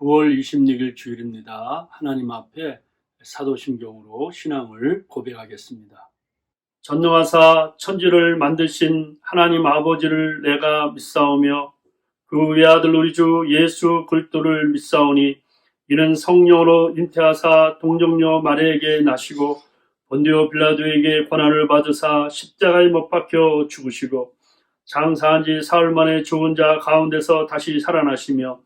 9월 26일 주일입니다. 하나님 앞에 사도신경으로 신앙을 고백하겠습니다. 전능하사 천지를 만드신 하나님 아버지를 내가 믿사오며 그 외아들 우리 주 예수 그리스도를 믿사오니 이는 성령으로 잉태하사 동정녀 마리아에게 나시고 본디오 빌라도에게 고난을 받으사 십자가에 못 박혀 죽으시고 장사한 지 사흘 만에 죽은 자 가운데서 다시 살아나시며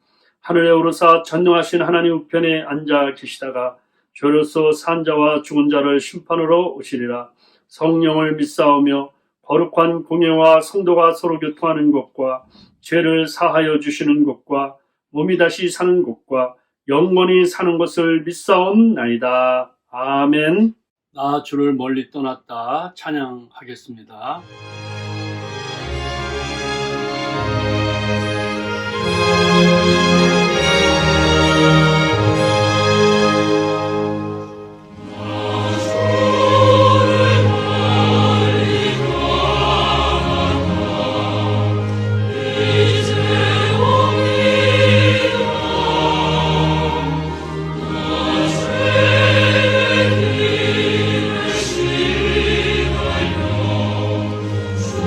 하늘에 오르사 전능하신 하나님 우편에 앉아 계시다가 죄로서 산 자와 죽은 자를 심판으로 오시리라. 성령을 믿사오며 거룩한 공예와 성도가 서로 교통하는 것과 죄를 사하여 주시는 것과 몸이 다시 사는 것과 영원히 사는 것을 믿사옵나이다. 아멘. 나 주를 멀리 떠났다 찬양하겠습니다. 주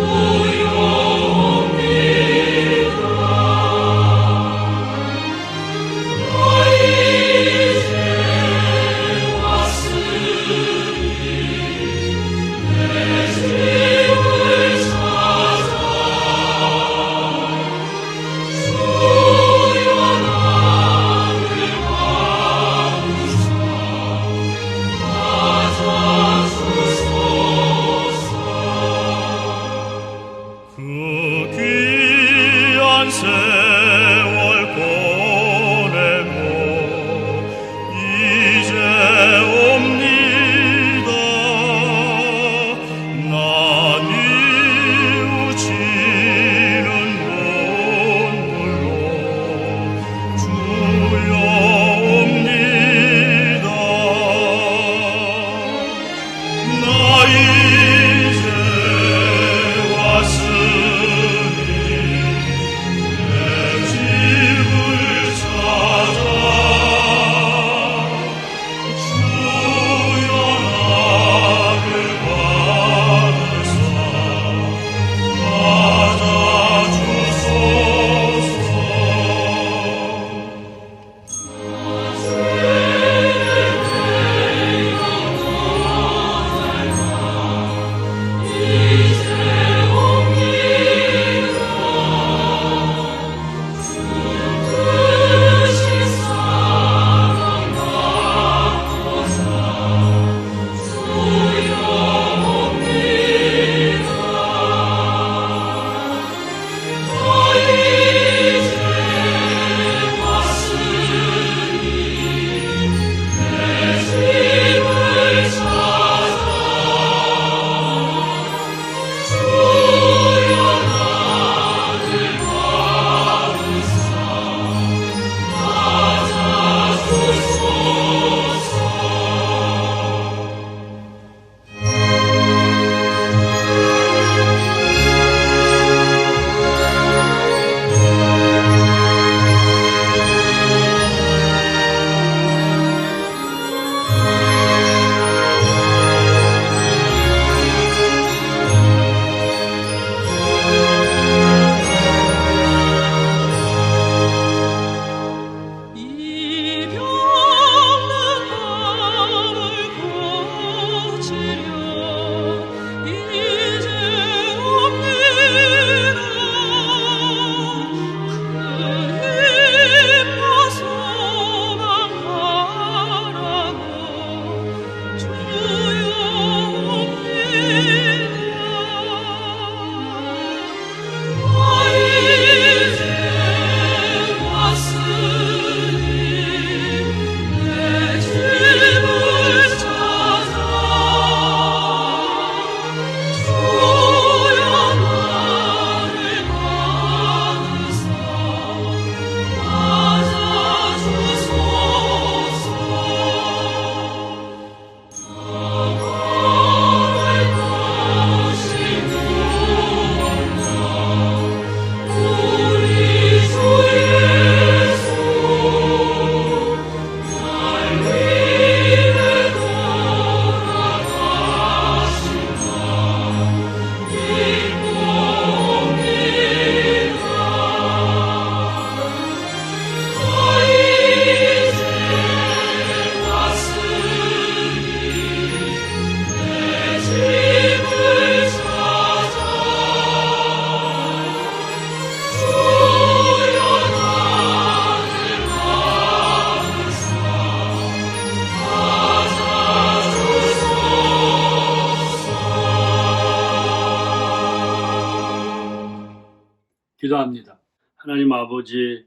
기도합니다. 하나님 아버지,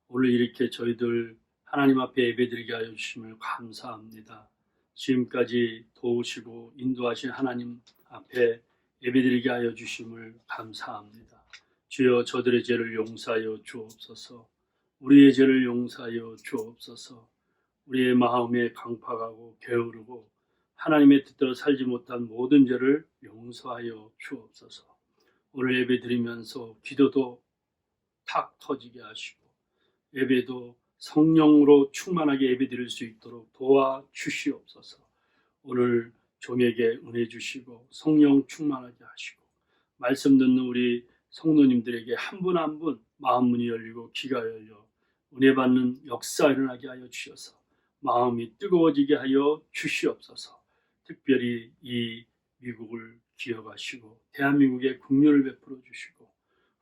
오늘 이렇게 저희들 하나님 앞에 예배드리게 하여 주심을 감사합니다. 지금까지 도우시고 인도하신 하나님 앞에 예배드리게 하여 주심을 감사합니다. 주여, 저들의 죄를 용서하여 주옵소서. 우리의 죄를 용서하여 주옵소서. 우리의 마음에 강팍하고 게으르고 하나님의 뜻대로 살지 못한 모든 죄를 용서하여 주옵소서. 오늘 예배 드리면서 기도도 탁 터지게 하시고 예배도 성령으로 충만하게 예배 드릴 수 있도록 도와주시옵소서. 오늘 종에게 은혜 주시고 성령 충만하게 하시고 말씀 듣는 우리 성도님들에게 한 분 한 분 마음 문이 열리고 귀가 열려 은혜 받는 역사 일어나게 하여 주셔서 마음이 뜨거워지게 하여 주시옵소서. 특별히 이 미국을 기억하시고 대한민국에 긍휼을 베풀어 주시고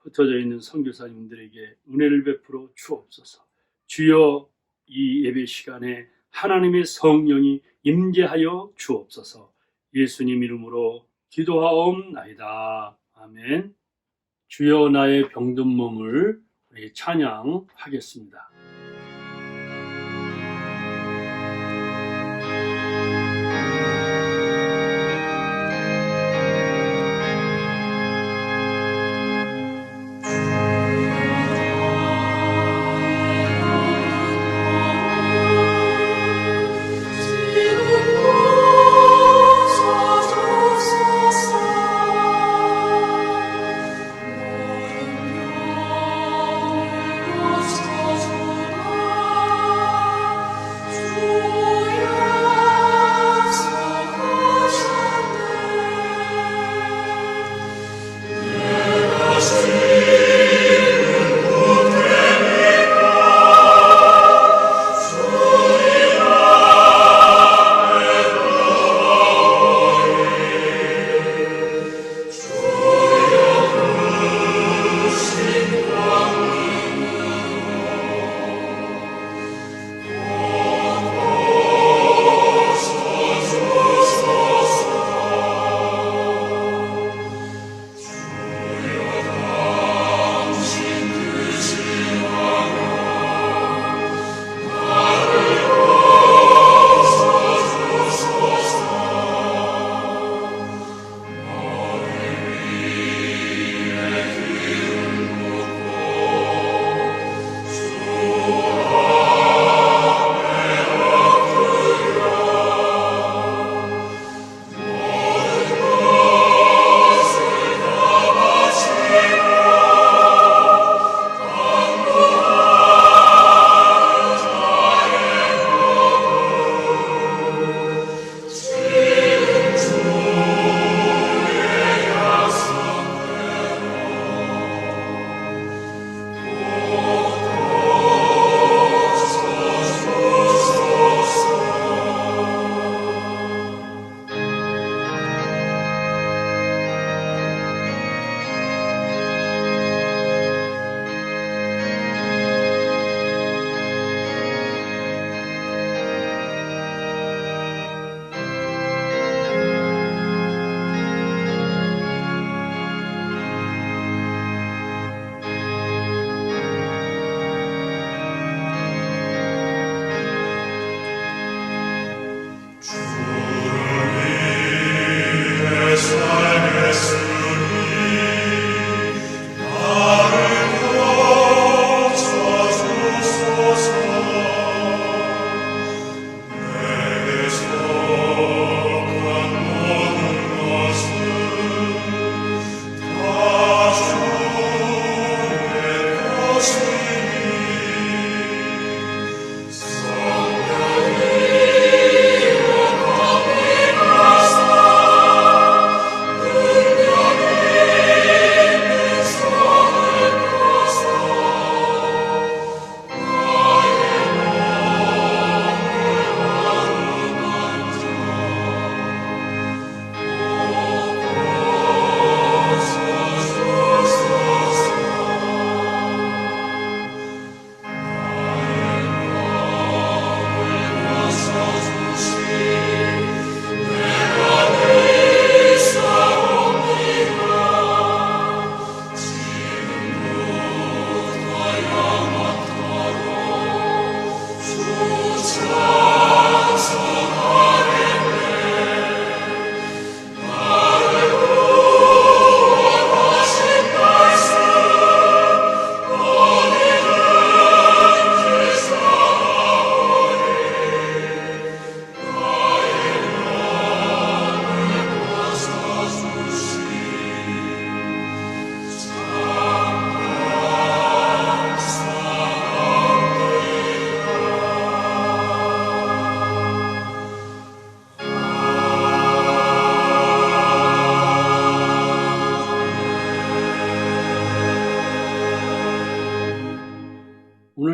흩어져 있는 선교사님들에게 은혜를 베풀어 주옵소서. 주여, 이 예배 시간에 하나님의 성령이 임재하여 주옵소서. 예수님 이름으로 기도하옵나이다. 아멘. 주여, 나의 병든 몸을 우리 찬양하겠습니다.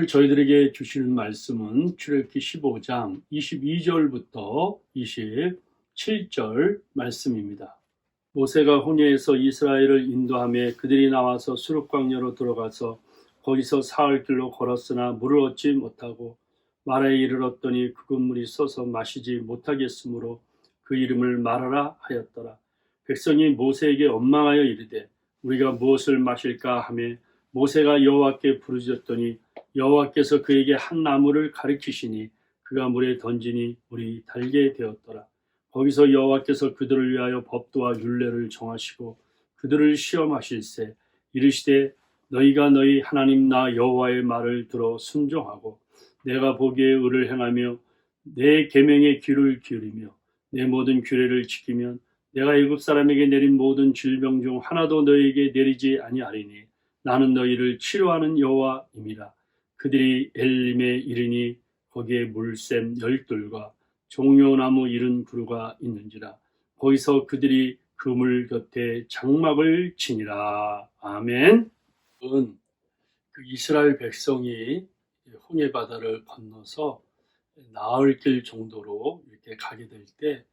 오늘 저희들에게 주시는 말씀은 출애굽기 15장 22절부터 27절 말씀입니다. 모세가 홍해에서 이스라엘을 인도하며 그들이 나와서 수르 광야로 들어가서 거기서 사흘 길로 걸었으나 물을 얻지 못하고 마라에 이르렀더니 그 물이 썩어 마시지 못하겠으므로 그 이름을 마라라 하였더라. 백성이 모세에게 원망하여 이르되 우리가 무엇을 마실까 하며 모세가 여호와께 부르짖었더니 여호와께서 그에게 한 나무를 가리키시니 그가 물에 던지니 물이 달게 되었더라. 거기서 여호와께서 그들을 위하여 법도와 율례를 정하시고 그들을 시험하실세 이르시되 너희가 너희 하나님 나 여호와의 말을 들어 순종하고 내가 보기에 의를 행하며 내 계명에 귀를 기울이며 내 모든 규례를 지키면 내가 애굽 사람에게 내린 모든 질병 중 하나도 너희에게 내리지 아니하리니 나는 너희를 치료하는 여호와임이라. 그들이 엘림에 이르니 거기에 물샘 10들과 종려나무 70그루가 있는지라. 거기서 그들이 그 물 곁에 장막을 치니라. 아멘. 그 이스라엘 백성이 홍해 바다를 건너서 나흘 길 정도로 이렇게 가게 될 때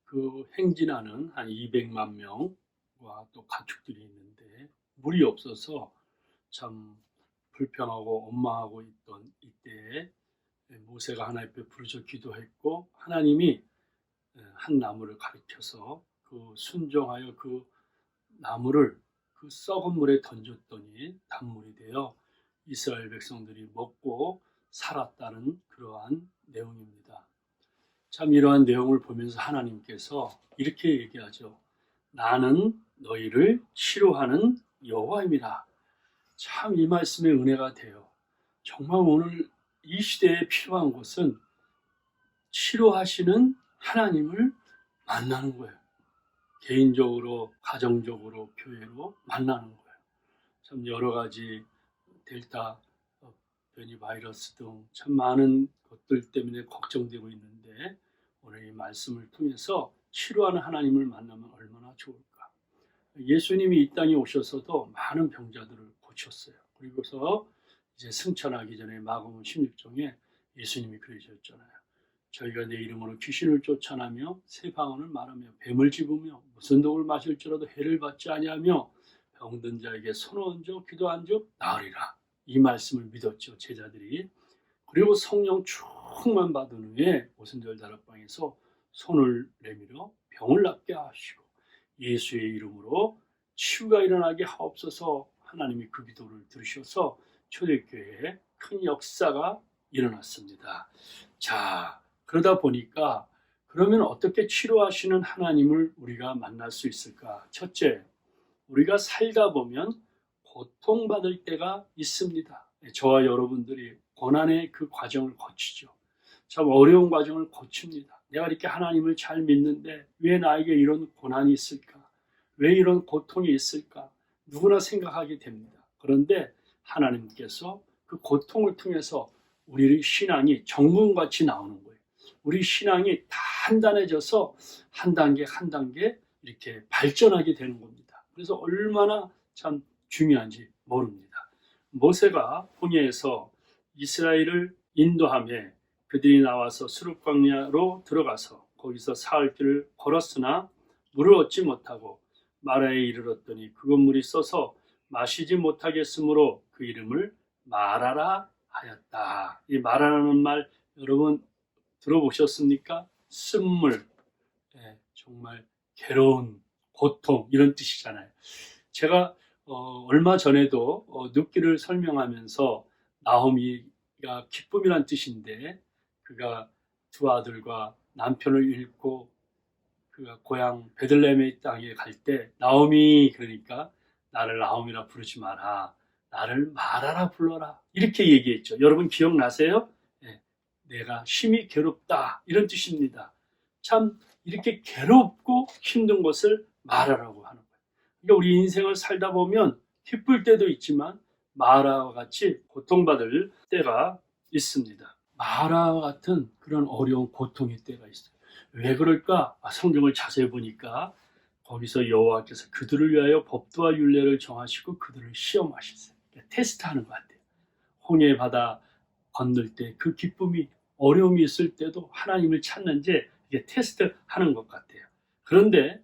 그 행진하는 한 200만 명과 또 가축들이 있는데 물이 없어서 참 불평하고 원망하고 있던 이때에 모세가 하나님 앞에 부르짖어 기도했고 하나님이 한 나무를 가리켜서 그 순종하여 그 나무를 그 썩은 물에 던졌더니 단물이 되어 이스라엘 백성들이 먹고 살았다는 그러한 내용입니다. 참 이러한 내용을 보면서 하나님께서 이렇게 얘기하죠. 나는 너희를 치료하는 여호와입니다. 참 이 말씀의 은혜가 돼요. 정말 오늘 이 시대에 필요한 것은 치료하시는 하나님을 만나는 거예요. 개인적으로, 가정적으로, 교회로 만나는 거예요. 참 여러 가지 델타 변이 바이러스 등 참 많은 것들 때문에 걱정되고 있는데 오늘 이 말씀을 통해서 치료하는 하나님을 만나면 얼마나 좋을까. 예수님이 이 땅에 오셔서도 많은 병자들을 고쳤어요. 그리고서 이제 승천하기 전에 마가복음 16장에 예수님이 그러셨잖아요. 저희가 내 이름으로 귀신을 쫓아내며 새 방언을 말하며 뱀을 집으며 무슨 독을 마실지라도 해를 받지 아니하며 병든 자에게 손 얹어 기도한 즉 나으리라. 이 말씀을 믿었죠, 제자들이. 그리고 성령 충만 받은 후에 오순절 다락방에서 손을 내밀어 병을 낫게 하시고 예수의 이름으로 치유가 일어나게 하옵소서. 하나님이 그 기도를 들으셔서 초대교회에 큰 역사가 일어났습니다. 자, 그러다 보니까 그러면 어떻게 치료하시는 하나님을 우리가 만날 수 있을까? 첫째, 우리가 살다 보면 고통받을 때가 있습니다. 저와 여러분들이 고난의 그 과정을 거치죠. 참 어려운 과정을 거칩니다. 내가 이렇게 하나님을 잘 믿는데 왜 나에게 이런 고난이 있을까? 왜 이런 고통이 있을까? 누구나 생각하게 됩니다. 그런데 하나님께서 그 고통을 통해서 우리 신앙이 정금같이 나오는 거예요. 우리 신앙이 단단해져서 한 단계 한 단계 이렇게 발전하게 되는 겁니다. 그래서 얼마나 참 중요한지 모릅니다. 모세가 홍해에서 이스라엘을 인도하며 그들이 나와서 수르 광야로 들어가서 거기서 사흘 길을 걸었으나 물을 얻지 못하고 마라에 이르렀더니 그 물이 썩어 마시지 못하겠으므로 그 이름을 마라라 하였다. 이 마라라는 말 여러분 들어보셨습니까? 쓴물, 정말 괴로운 고통 이런 뜻이잖아요. 제가 얼마 전에도 눕기를 설명하면서 나오미가 기쁨이란 뜻인데 그가 두 아들과 남편을 잃고 그가 고향 베들레헴의 땅에 갈 때 나오미 그러니까 나를 나오미라 부르지 마라. 나를 마라라 불러라. 이렇게 얘기했죠. 여러분 기억나세요? 네, 내가 심히 괴롭다 이런 뜻입니다. 참 이렇게 괴롭고 힘든 것을 마라라고 하는 거예요. 그러니까 우리 인생을 살다 보면 기쁠 때도 있지만 마라와 같이 고통받을 때가 있습니다. 마라와 같은 그런 어려운 고통의 때가 있어요. 왜 그럴까? 성경을 자세히 보니까 거기서 여호와께서 그들을 위하여 법도와 율례를 정하시고 그들을 시험하셨어요. 테스트하는 것 같아요. 홍해 바다 건널 때 그 기쁨이 어려움이 있을 때도 하나님을 찾는지 이게 테스트하는 것 같아요. 그런데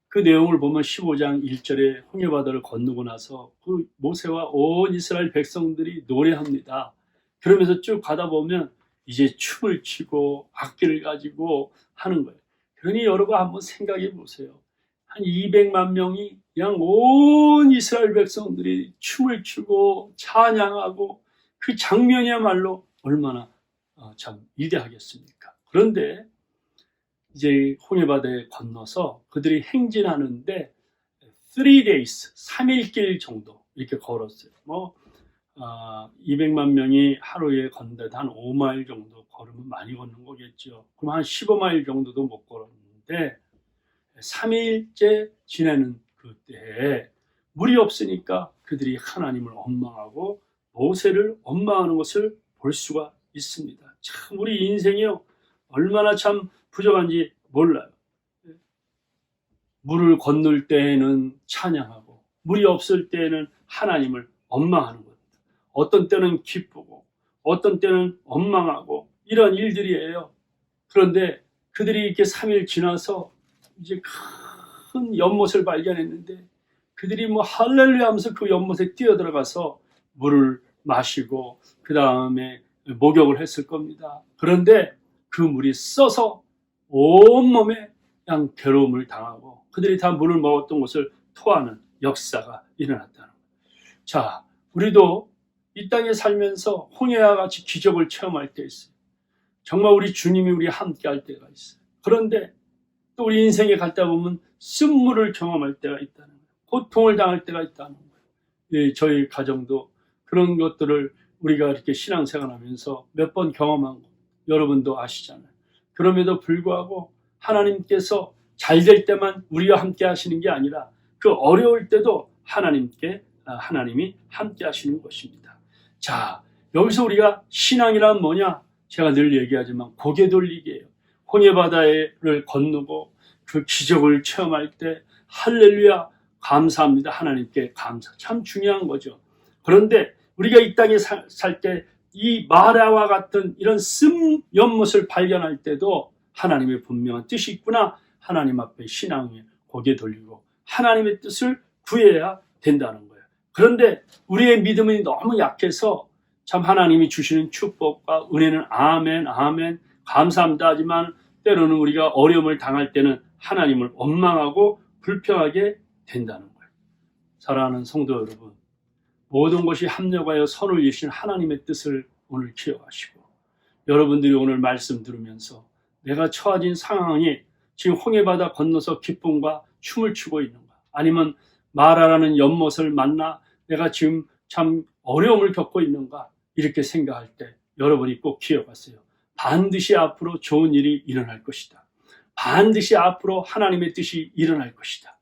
그 내용을 보면 15장 1절에 홍해 바다를 건너고 나서 그 모세와 온 이스라엘 백성들이 노래합니다. 그러면서 쭉 가다 보면 이제 춤을 추고 악기를 가지고 하는 거예요. 그러니 여러분 한번 생각해 보세요. 한 200만 명이 그냥 온 이스라엘 백성들이 춤을 추고 찬양하고 그 장면이야말로 얼마나 참 위대하겠습니까? 그런데 이제 홍해바다에 건너서 그들이 행진하는데 3days, 3일길 정도 이렇게 걸었어요. 200만 명이 하루에 걷는데 한 5마일 정도 걸으면 많이 걷는 거겠죠. 그럼 한 15마일 정도도 못 걸었는데 3일째 지내는 그때에 물이 없으니까 그들이 하나님을 원망하고 모세를 원망하는 것을 볼 수가 있습니다. 참 우리 인생이요 얼마나 참 부족한지 몰라요. 물을 건널 때에는 찬양하고 물이 없을 때에는 하나님을 원망하는 겁니다. 어떤 때는 기쁘고 어떤 때는 원망하고 이런 일들이에요. 그런데 그들이 이렇게 3일 지나서 이제 큰 연못을 발견했는데 그들이 뭐 할렐루야 하면서 그 연못에 뛰어들어가서 물을 마시고 그 다음에 목욕을 했을 겁니다. 그런데 그 물이 써서 온몸에 그냥 괴로움을 당하고 그들이 다 물을 먹었던 것을 토하는 역사가 일어났다는 거예요. 자, 우리도 이 땅에 살면서 홍해와 같이 기적을 체험할 때 있어요. 정말 우리 주님이 우리 함께 할 때가 있어요. 그런데 또 우리 인생에 갔다 보면 쓴물을 경험할 때가 있다는 거예요. 고통을 당할 때가 있다는 거예요. 예, 저희 가정도 그런 것들을 우리가 이렇게 신앙생활 하면서 몇 번 경험한 거 여러분도 아시잖아요. 그럼에도 불구하고 하나님께서 잘 될 때만 우리와 함께 하시는 게 아니라 그 어려울 때도 하나님이 함께 하시는 것입니다. 자, 여기서 우리가 신앙이란 뭐냐? 제가 늘 얘기하지만 고개 돌리기예요. 홍해바다를 건너고 그 기적을 체험할 때 할렐루야 감사합니다. 하나님께 감사. 참 중요한 거죠. 그런데 우리가 이 땅에 살 때 이 마라와 같은 이런 쓴 연못을 발견할 때도 하나님의 분명한 뜻이 있구나. 하나님 앞에 신앙에 고개 돌리고 하나님의 뜻을 구해야 된다는 거예요. 그런데 우리의 믿음이 너무 약해서 참 하나님이 주시는 축복과 은혜는 아멘 아멘 감사합니다 하지만 때로는 우리가 어려움을 당할 때는 하나님을 원망하고 불평하게 된다는 거예요. 사랑하는 성도 여러분, 모든 것이 합력하여 선을 이루신 하나님의 뜻을 오늘 기억하시고 여러분들이 오늘 말씀 들으면서 내가 처해진 상황이 지금 홍해바다 건너서 기쁨과 춤을 추고 있는가 아니면 마라라는 연못을 만나 내가 지금 참 어려움을 겪고 있는가 이렇게 생각할 때 여러분이 꼭 기억하세요. 반드시 앞으로 좋은 일이 일어날 것이다. 반드시 앞으로 하나님의 뜻이 일어날 것이다.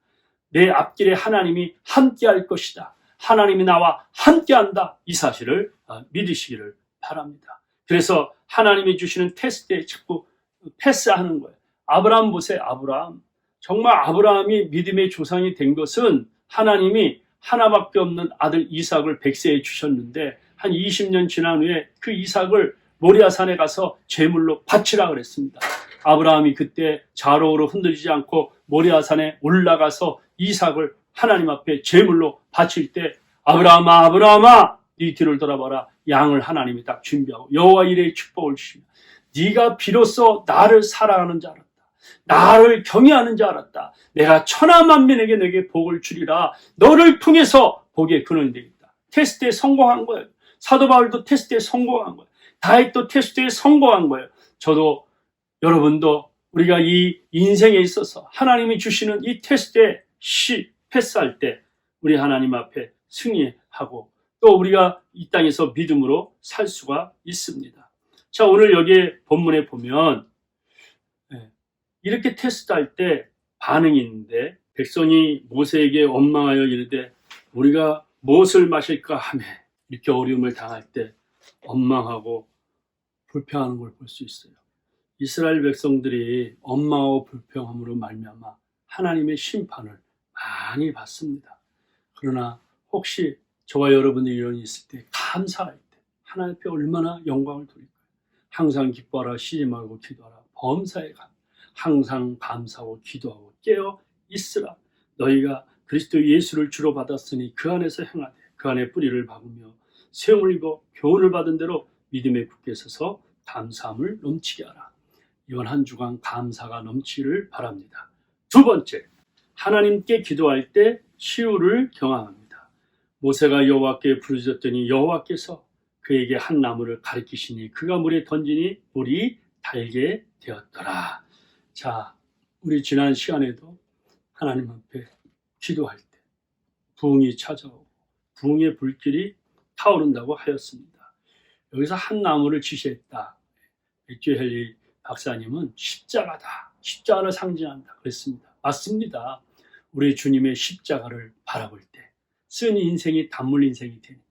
내 앞길에 하나님이 함께할 것이다. 하나님이 나와 함께한다. 이 사실을 믿으시기를 바랍니다. 그래서 하나님이 주시는 테스트에 자꾸 패스하는 거예요. 아브라함 보세요. 아브라함. 정말 아브라함이 믿음의 조상이 된 것은 하나님이 하나밖에 없는 아들 이삭을 백세에 주셨는데 한 20년 지난 후에 그 이삭을 모리아산에 가서 제물로 바치라 그랬습니다. 아브라함이 그때 좌로우로 흔들리지 않고 모리아산에 올라가서 이삭을 하나님 앞에 제물로 바칠 때 아브라함아 아브라함아 네 뒤를 돌아봐라. 양을 하나님이 딱 준비하고 여호와 이레의 축복을 주시며 네가 비로소 나를 사랑하는 자 알았다. 나를 경외하는 자 알았다. 내가 천하만민에게 내게 복을 주리라. 너를 통해서 복의 근원이 되겠다. 테스트에 성공한 거예요. 사도 바울도 테스트에 성공한 거예요. 다윗도 테스트에 성공한 거예요. 저도 여러분도 우리가 이 인생에 있어서 하나님이 주시는 이 테스트에 패스할 때 우리 하나님 앞에 승리하고 또 우리가 이 땅에서 믿음으로 살 수가 있습니다. 자, 오늘 여기 본문에 보면 이렇게 테스트할 때 반응이 있는데 백성이 모세에게 원망하여 이르되 우리가 무엇을 마실까 하며 이렇게 어려움을 당할 때 원망하고 불평하는 걸 볼 수 있어요. 이스라엘 백성들이 원망하고 불평함으로 말미암아 하나님의 심판을 많이 받습니다. 그러나 혹시 저와 여러분들이 이런 일이 있을 때 감사할 때 하나님 앞에 얼마나 영광을 돌릴까요? 항상 기뻐하라, 쉬지 말고 기도하라, 범사에 가 항상 감사하고 기도하고 깨어 있으라. 너희가 그리스도 예수를 주로 받았으니 그 안에서 행하되 그 안에 뿌리를 박으며 세움을 입어 교훈을 받은 대로 믿음에 굳게 서서 감사함을 넘치게 하라. 이번 한 주간 감사가 넘치기를 바랍니다. 두 번째, 하나님께 기도할 때 치유를 경험합니다. 모세가 여호와께 부르짖었더니 여호와께서 그에게 한 나무를 가리키시니 그가 물에 던지니 물이 달게 되었더라. 자, 우리 지난 시간에도 하나님 앞에 기도할 때 부흥이 찾아오고 부흥의 불길이 타오른다고 하였습니다. 여기서 한 나무를 지시했다. 맥주헬리 박사님은 십자가다, 십자가를 상징한다 그랬습니다. 맞습니다. 우리 주님의 십자가를 바라볼 때 쓴 인생이 단물 인생이 되는,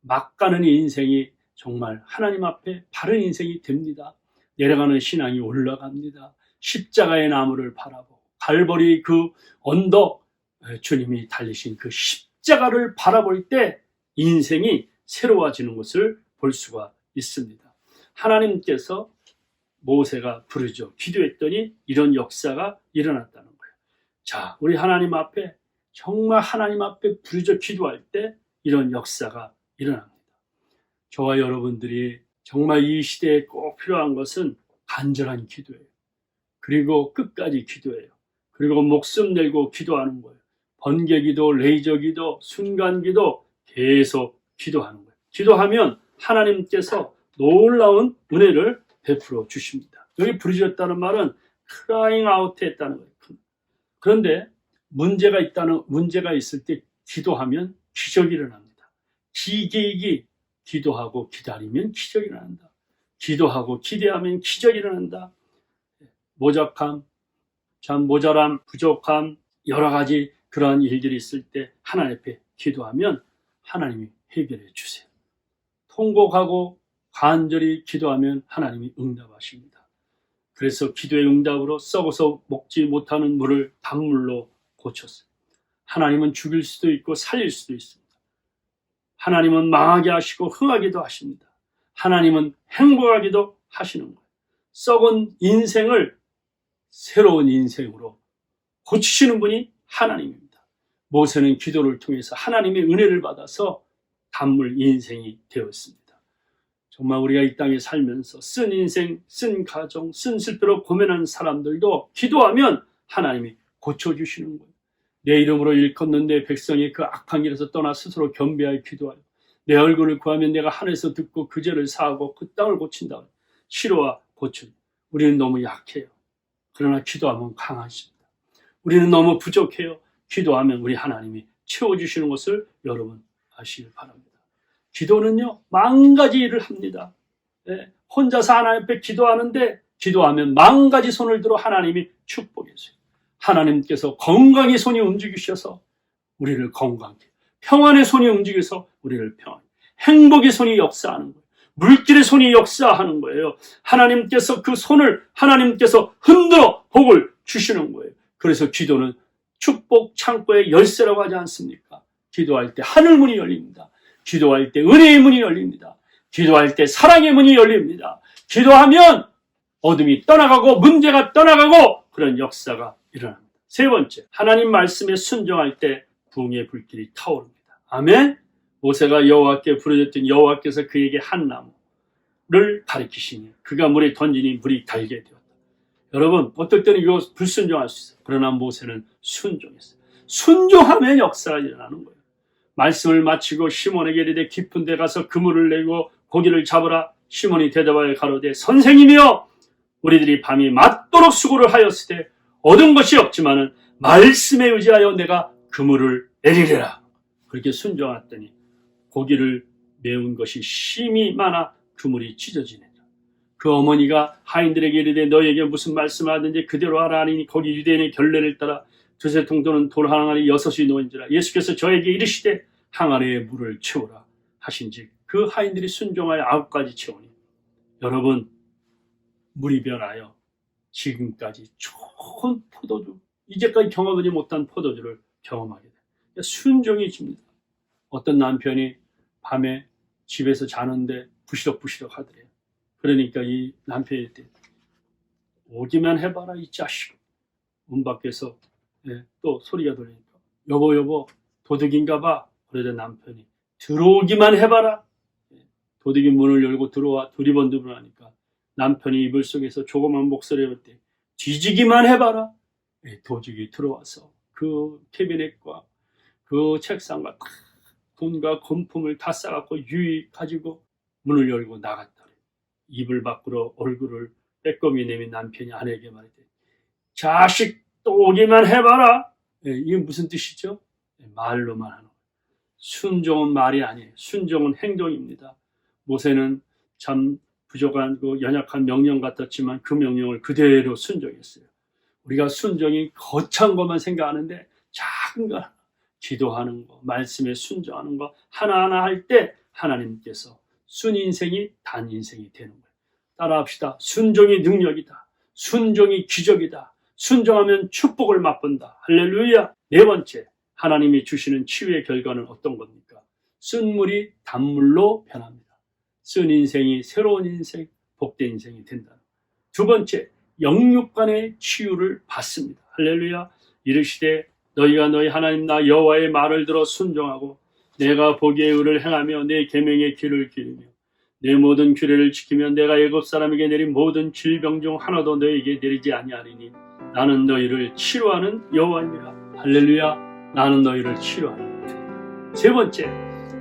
막 가는 인생이 정말 하나님 앞에 바른 인생이 됩니다. 내려가는 신앙이 올라갑니다. 십자가의 나무를 바라보고 갈보리 그 언덕, 주님이 달리신 그 십자가를 바라볼 때 인생이 새로워지는 것을 볼 수가 있습니다. 하나님께서 모세가 부르짖어 기도했더니 이런 역사가 일어났다는 거예요. 자, 우리 하나님 앞에 정말 하나님 앞에 부르짖어 기도할 때 이런 역사가 일어납니다. 저와 여러분들이 정말 이 시대에 꼭 필요한 것은 간절한 기도예요. 그리고 끝까지 기도해요. 그리고 목숨 내고 기도하는 거예요. 번개 기도, 레이저 기도, 순간 기도, 계속 기도하는 거예요. 기도하면 하나님께서 놀라운 은혜를 베풀어 주십니다. 여기 부르짖었다는 말은 crying out 했다는 거예요. 그런데 문제가 있을 때 기도하면 기적이 일어납니다. 기도하고 기다리면 기적이 일어난다. 기도하고 기대하면 기적이 일어난다. 모자람, 부족함, 여러 가지 그러한 일들이 있을 때 하나님 앞에 기도하면 하나님이 해결해 주세요. 통곡하고 간절히 기도하면 하나님이 응답하십니다. 그래서 기도의 응답으로 썩어서 먹지 못하는 물을 단물로 고쳤어요. 하나님은 죽일 수도 있고 살릴 수도 있습니다. 하나님은 망하게 하시고 흥하기도 하십니다. 하나님은 행복하기도 하시는 거예요. 썩은 인생을 새로운 인생으로 고치시는 분이 하나님입니다. 모세는 기도를 통해서 하나님의 은혜를 받아서 단물 인생이 되었습니다. 정말 우리가 이 땅에 살면서 쓴 인생, 쓴 가정, 쓴 실패로 고민하는 사람들도 기도하면 하나님이 고쳐주시는 거예요. 내 이름으로 일컫는 내 백성이 그 악한 길에서 떠나 스스로 겸비하여 기도하여 내 얼굴을 구하면 내가 하늘에서 듣고 그 죄를 사하고 그 땅을 고친다. 치료와 고침. 우리는 너무 약해요. 그러나 기도하면 강하십니다. 우리는 너무 부족해요. 기도하면 우리 하나님이 채워주시는 것을 여러분 아시길 바랍니다. 기도는요, 만 가지 일을 합니다. 혼자서 하나님 앞에 기도하는데 기도하면 만 가지 손을 들어 하나님이 축복해 주세요. 하나님께서 건강의 손이 움직이셔서 우리를 건강하게, 평안의 손이 움직여서 우리를 평안하게, 행복의 손이 역사하는 거예요. 물질의 손이 역사하는 거예요. 하나님께서 그 손을 하나님께서 흔들어 복을 주시는 거예요. 그래서 기도는 축복 창고의 열쇠라고 하지 않습니까? 기도할 때 하늘 문이 열립니다. 기도할 때 은혜의 문이 열립니다. 기도할 때 사랑의 문이 열립니다. 기도하면 어둠이 떠나가고 문제가 떠나가고 그런 역사가 일어납니다. 세 번째, 하나님 말씀에 순종할 때 부흥의 불길이 타오릅니다. 아멘. 모세가 여호와께 부르짖더니 여호와께서 그에게 한 나무를 가리키시니 그가 물에 던지니 물이 달게 되었다. 여러분, 어떨 때는 이거 불순종할 수 있어요. 그러나 모세는 순종했어요. 순종하면 역사가 일어나는 거예요. 말씀을 마치고 시몬에게 이르되 깊은 데 가서 그물을 내고 고기를 잡으라. 시몬이 대답하여 가로되 선생님이여, 우리들이 밤이 맞도록 수고를 하였으되 얻은 것이 없지만은 말씀에 의지하여 내가 그물을 내리리라. 그렇게 순종했더니 고기를 메운 것이 심히 많아 그물이 찢어지니라. 그 어머니가 하인들에게 이르되 너에게 무슨 말씀을 하든지 그대로 하라 하니 거기 유대인의 결례를 따라 두세 통도는 돌 항아리 6이 놓인지라. 예수께서 저에게 이르시되 항아리에 물을 채우라 하신즉 그 하인들이 순종하여 9가지 채우니 여러분, 물이 변하여 지금까지 좋은 포도주, 이제까지 경험하지 못한 포도주를 경험하게 됩니다. 순종이 줍니다. 어떤 남편이 밤에 집에서 자는데 부시럭부시럭 하더래요. 그러니까 이 남편이 오기만 해봐라 이 자식. 문 밖에서 또 소리가 들리니까 여보 도둑인가 봐. 그러자 남편이 들어오기만 해봐라. 도둑이 문을 열고 들어와 두리번두번 하니까 남편이 이불 속에서 조그만 목소리로 뒤지기만 해봐라. 도둑이 들어와서 그 캐비넷과 그 책상과 돈과 금품을 다 싸갖고 유이 가지고 문을 열고 나갔다. 이불 밖으로 얼굴을 빼꼼히 내민 남편이 아내에게 말했대. 자식 또 오기만 해봐라. 이게 무슨 뜻이죠? 말로만 하는 거예요. 순종은 말이 아니에요. 순종은 행동입니다. 모세는 참 부족한 그 연약한 명령 같았지만 그 명령을 그대로 순종했어요. 우리가 순종이 거창 것만 생각하는데 작은 거 기도하는 거, 말씀에 순종하는 거 하나하나 할 때 하나님께서 순인생이 단인생이 되는 거예요. 따라합시다. 순종이 능력이다. 순종이 기적이다. 순종하면 축복을 맛본다. 할렐루야. 네 번째, 하나님이 주시는 치유의 결과는 어떤 겁니까? 쓴 물이 단물로 변합니다. 쓴 인생이 새로운 인생, 복된 인생이 된다. 두 번째, 영육간의 치유를 받습니다. 할렐루야. 이르시되 너희가 너희 하나님 나 여호와의 말을 들어 순종하고 내가 보기에 의를 행하며 내 계명의 길을 기르며 내 모든 규례를 지키면 내가 애굽 사람에게 내린 모든 질병 중 하나도 너희에게 내리지 아니하리니 나는 너희를 치료하는 여호와니라. 할렐루야. 나는 너희를 치료하는. 세 번째,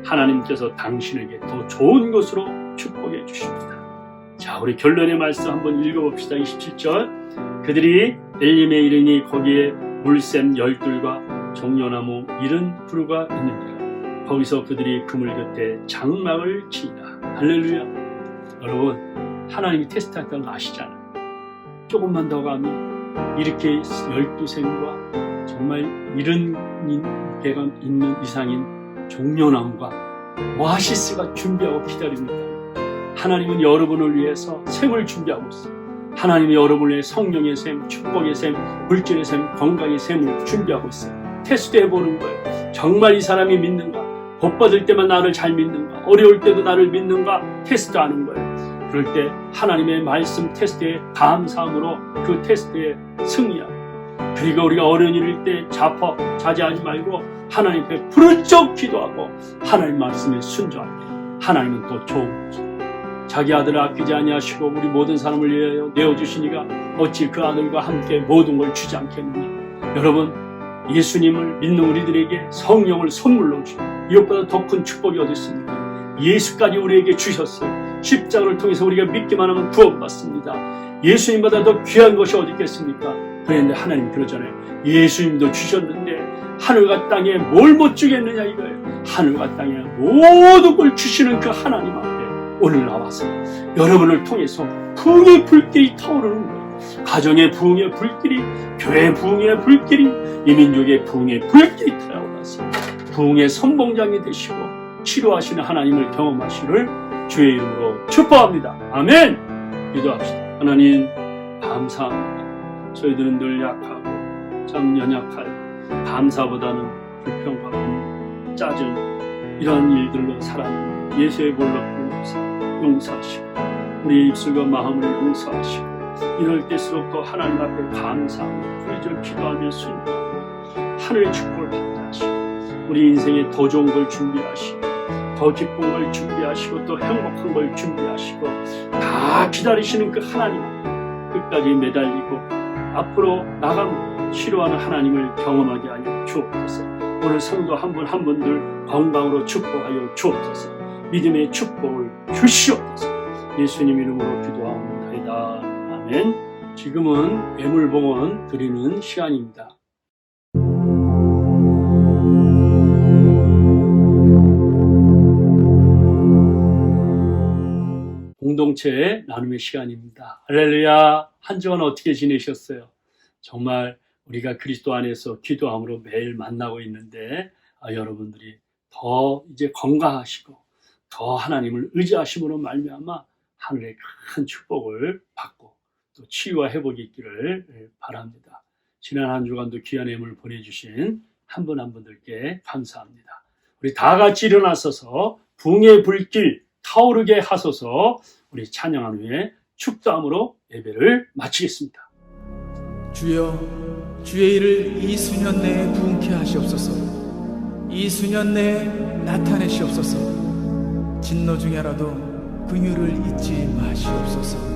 하나님께서 당신에게 더 좋은 것으로 축복해 주십니다. 자, 우리 결론의 말씀 한번 읽어봅시다. 27절. 그들이 엘림에 이르니 거기에 물샘 12과 종려나무 70그루가 있느니라. 거기서 그들이 그물 곁에 장막을 치니라. 할렐루야. 여러분, 하나님이 테스트했다는 걸 아시잖아요. 조금만 더 가면 이렇게 12샘과 정말 70개가 있는 이상인 종려나무가 오아시스가 준비하고 기다립니다. 하나님은 여러분을 위해서 샘을 준비하고 있어요. 하나님이 여러분을 위해 성령의 샘, 축복의 샘, 물질의 샘, 건강의 샘을 준비하고 있어요. 테스트해보는 거예요. 정말 이 사람이 믿는가? 복 받을 때만 나를 잘 믿는가? 어려울 때도 나를 믿는가? 테스트하는 거예요. 그럴 때 하나님의 말씀 테스트에 감사함으로 그 테스트에 승리하고, 그리고 우리가 어려운 때 자제하지 말고 하나님 앞에 부르짖어 기도하고 하나님 말씀에 순종하고, 하나님은 또 좋은 거죠. 자기 아들을 아끼지 아니하시고 우리 모든 사람을 위하여 내어주시니가 어찌 그 아들과 함께 모든 걸 주지 않겠느냐. 여러분, 예수님을 믿는 우리들에게 성령을 선물로 주시고 이것보다 더 큰 축복이 어디 있습니까? 예수까지 우리에게 주셨어요. 십자가를 통해서 우리가 믿기만 하면 구원받습니다. 예수님보다 더 귀한 것이 어디 있겠습니까? 그런데 하나님 그러잖아요. 예수님도 주셨는데 하늘과 땅에 뭘 못 주겠느냐 이거예요. 하늘과 땅에 모든 걸 주시는 그 하나님 앞에 오늘 나와서 여러분을 통해서 부흥의 불길이 타오르는 거예요. 가정의 부흥의 불길이, 교회 부흥의 불길이, 이민족의 부흥의 불길이 타오르서 부흥의 선봉장이 되시고 치료하시는 하나님을 경험하시를 주의 이름으로 축복합니다. 아멘. 기도합시다. 하나님 감사합니다. 저희들은 늘 약하고 참 연약하여 감사보다는 불평하고 짜증 이런 일들로 살았는데 예수의 볼로 용서하시고 우리의 입술과 마음을 용서하시고 이럴 때일수록 더 하나님 앞에 감사하며 부르짖어 기도하며 순종하고 하늘의 축복을 받게 하시고 우리 인생에 더 좋은 걸 준비하시고 더 기쁜 걸 준비하시고 또 행복한 걸 준비하시고 다 기다리시는 그 하나님 끝까지 매달리고 앞으로 나가면 치료하는 하나님을 경험하게 하여 주옵소서. 오늘 성도 한 분 한 분들 건강으로 축복하여 주옵소서. 믿음의 축복을 주시옵소서. 예수님 이름으로 기도합니다. 아멘. 지금은 애물봉헌 드리는 시간입니다. 공동체 나눔의 시간입니다. 할렐루야. 한 주간 어떻게 지내셨어요? 정말 우리가 그리스도 안에서 기도함으로 매일 만나고 있는데 여러분들이 더 이제 건강하시고 더 하나님을 의지하심으로 말미암아 하늘의 큰 축복을 받고 또 치유와 회복이 있기를 바랍니다. 지난 한 주간도 귀한 예물 보내주신 한 분 한 분들께 감사합니다. 우리 다 같이 일어나서서 부흥의 불길 타오르게 하소서. 우리 찬양한 후에 축도함으로 예배를 마치겠습니다. 주여, 주의 일을 이 수년 내에 부응케 하시옵소서. 이 수년 내에 나타내시옵소서. 진노 중에라도 긍휼을 잊지 마시옵소서.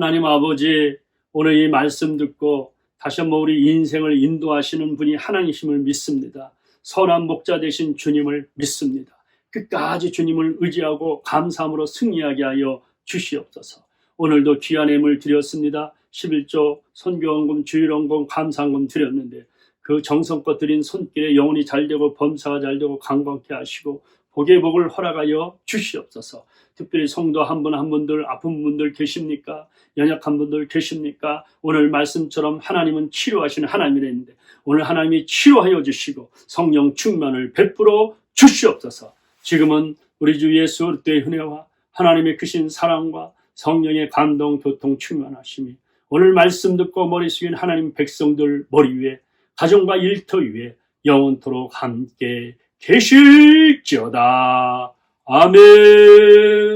하나님 아버지, 오늘 이 말씀 듣고 다시 한번 우리 인생을 인도하시는 분이 하나님이심을 믿습니다. 선한 목자 되신 주님을 믿습니다. 끝까지 주님을 의지하고 감사함으로 승리하게 하여 주시옵소서. 오늘도 귀한 예물 드렸습니다. 11조 선교원금, 주일원금, 감사원금 드렸는데 그 정성껏 드린 손길에 영혼이 잘되고 범사가 잘되고 강건케 하시고 복의 복을 허락하여 주시옵소서. 특별히 성도 한 분 한 분들 아픈 분들 계십니까? 연약한 분들 계십니까? 오늘 말씀처럼 하나님은 치료하시는 하나님이랬는데 오늘 하나님이 치료하여 주시고 성령 충만을 베풀어 주시옵소서. 지금은 우리 주 예수 그리스도의 은혜와 하나님의 크신 사랑과 성령의 감동 교통 충만하심이 오늘 말씀 듣고 머리 숙인 하나님 백성들 머리 위에 가정과 일터 위에 영원토록 함께 계실지어다. 아멘.